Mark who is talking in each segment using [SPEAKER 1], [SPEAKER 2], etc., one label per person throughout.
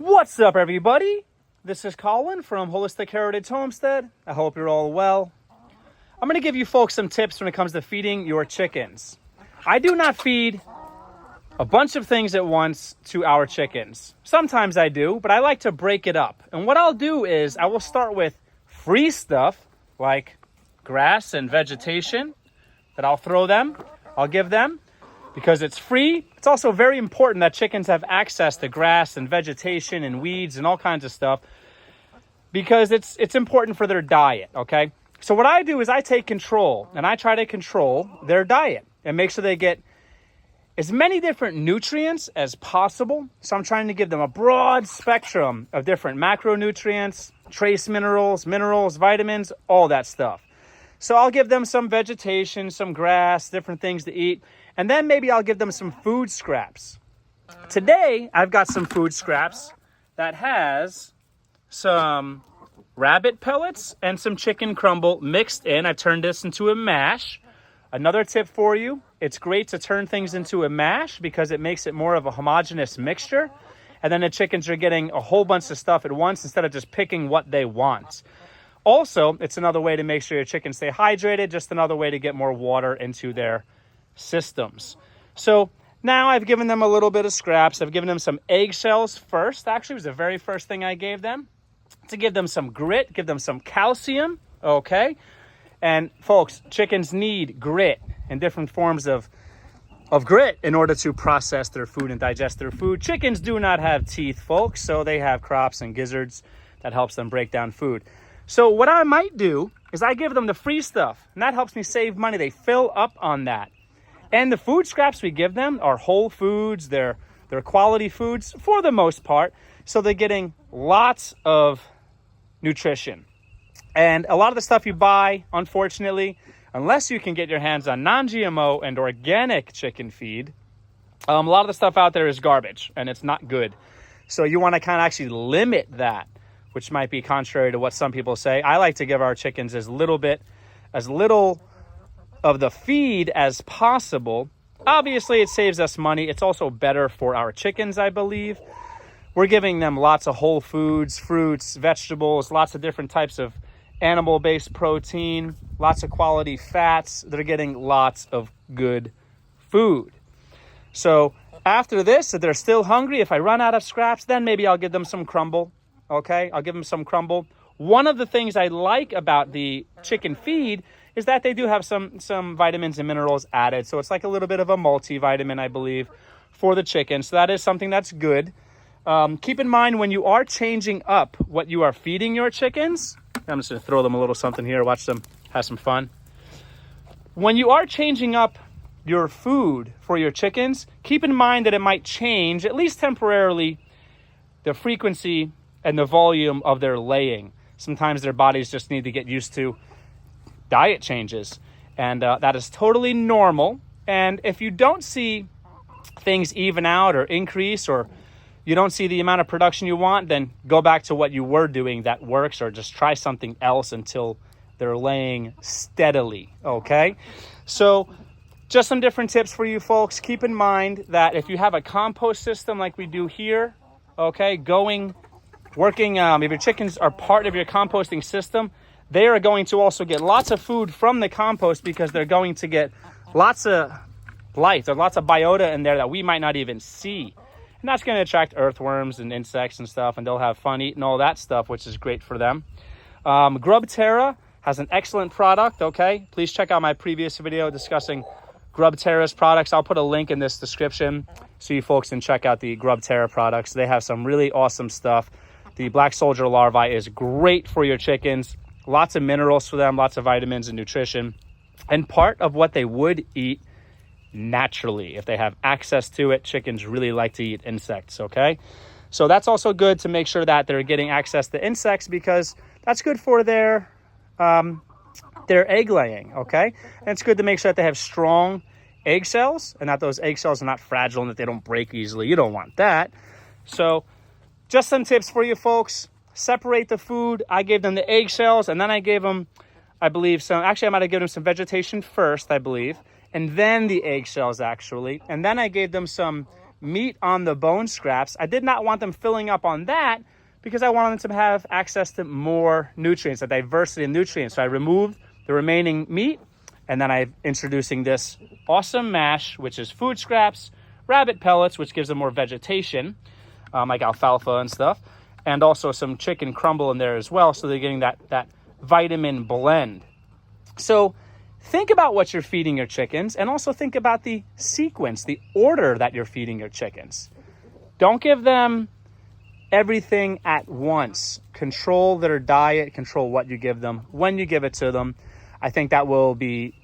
[SPEAKER 1] What's up, everybody? This is Colin from Holistic Heritage Homestead. I hope you're all well. I'm going to give you folks some tips when it comes to feeding your chickens. I do not feed a bunch of things at once to our chickens. Sometimes I do, but I like to break it up. And what I'll do is I will start with free stuff like grass and vegetation that I'll give them because it's free. It's also very important that chickens have access to grass and vegetation and weeds and all kinds of stuff because it's important for their diet, okay? So what I do is I take control and I try to control their diet and make sure they get as many different nutrients as possible. So I'm trying to give them a broad spectrum of different macronutrients, trace minerals, vitamins, all that stuff. So I'll give them some vegetation, some grass, different things to eat, and then maybe I'll give them some food scraps. Today, I've got some food scraps that has some rabbit pellets and some chicken crumble mixed in. I've turned this into a mash. Another tip for you, it's great to turn things into a mash because it makes it more of a homogeneous mixture. And then the chickens are getting a whole bunch of stuff at once instead of just picking what they want. Also, it's another way to make sure your chickens stay hydrated, just another way to get more water into their systems. So now I've given them a little bit of scraps. I've given them some eggshells first. Actually, it was the very first thing I gave them to give them some grit, give them some calcium, okay? And folks, chickens need grit and different forms of grit in order to process their food and digest their food. Chickens do not have teeth, folks, so they have crops and gizzards that helps them break down food. So what I might do is I give them the free stuff, and that helps me save money. They fill up on that. And the food scraps we give them are whole foods. They're quality foods for the most part. So they're getting lots of nutrition. And a lot of the stuff you buy, unfortunately, unless you can get your hands on non-GMO and organic chicken feed, a lot of the stuff out there is garbage and it's not good. So you want to kind of actually limit that, which might be contrary to what some people say. I like to give our chickens as little of the feed as possible. Obviously, it saves us money. It's also better for our chickens, I believe. We're giving them lots of whole foods, fruits, vegetables, lots of different types of animal-based protein, lots of quality fats. They're getting lots of good food. So after this, if they're still hungry, if I run out of scraps, then maybe I'll give them some crumble. Okay, I'll give them some crumble. One of the things I like about the chicken feed is that they do have some vitamins and minerals added. So it's like a little bit of a multivitamin, I believe, for the chicken. So that is something that's good. Keep in mind when you are changing up what you are feeding your chickens. I'm just going to throw them a little something here. Watch them have some fun. When you are changing up your food for your chickens, keep in mind that it might change, at least temporarily, the frequency and the volume of their laying. Sometimes their bodies just need to get used to diet changes. And that is totally normal. And if you don't see things even out or increase, or you don't see the amount of production you want, then go back to what you were doing that works, or just try something else until they're laying steadily, okay? So just some different tips for you folks. Keep in mind that if you have a compost system like we do here, okay, working, if your chickens are part of your composting system, they are going to also get lots of food from the compost because they're going to get lots of life. There's lots of biota in there that we might not even see. And that's going to attract earthworms and insects and stuff, and they'll have fun eating all that stuff, which is great for them. GrubTerra has an excellent product, okay? Please check out my previous video discussing GrubTerra's products. I'll put a link in this description so you folks can check out the GrubTerra products. They have some really awesome stuff. The black soldier larvae is great for your chickens. Lots of minerals for them, lots of vitamins and nutrition. And part of what they would eat naturally, if they have access to it. Chickens really like to eat insects, okay? So that's also good to make sure that they're getting access to insects because that's good for their egg laying, okay? And it's good to make sure that they have strong eggshells and that those eggshells are not fragile and that they don't break easily. You don't want that. So just some tips for you folks. Separate the food. I gave them the eggshells and then I gave them, I believe, I might have given them some vegetation first, I believe, and then the eggshells actually. And then I gave them some meat on the bone scraps. I did not want them filling up on that because I wanted them to have access to more nutrients, a diversity of nutrients. So I removed the remaining meat, and then I'm introducing this awesome mash, which is food scraps, rabbit pellets, which gives them more vegetation, like alfalfa and stuff, and also some chicken crumble in there as well, so they're getting that vitamin blend. So think about what you're feeding your chickens, and also think about the sequence, the order that you're feeding your chickens. Don't give them everything at once. Control their diet, control what you give them, when you give it to them. I think that will be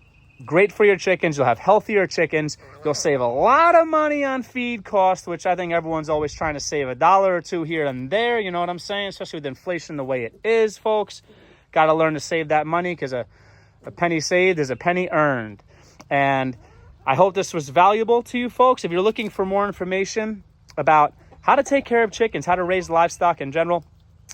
[SPEAKER 1] great for your chickens. You'll have healthier chickens. You'll save a lot of money on feed cost, which I think everyone's always trying to save $1 or $2 here and there. You know what I'm saying? Especially with inflation the way it is, folks. Got to learn to save that money, because a penny saved is a penny earned. And I hope this was valuable to you folks. If you're looking for more information about how to take care of chickens, how to raise livestock in general,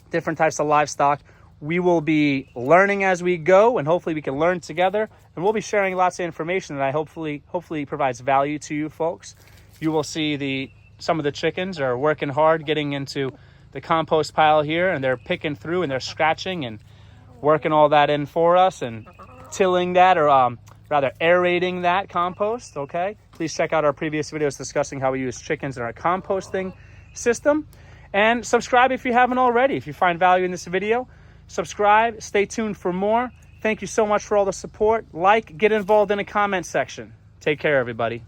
[SPEAKER 1] different types of livestock, we will be learning as we go, and hopefully we can learn together. And we'll be sharing lots of information that I hopefully provides value to you folks. You will see some of the chickens are working hard getting into the compost pile here, and they're picking through and they're scratching and working all that in for us and tilling that, or rather aerating that compost. Okay, please check out our previous videos discussing how we use chickens in our composting system, and subscribe if you haven't already. If you find value in this video, subscribe. Stay tuned for more. Thank you so much for all the support. Like, get involved in the comment section. Take care, everybody.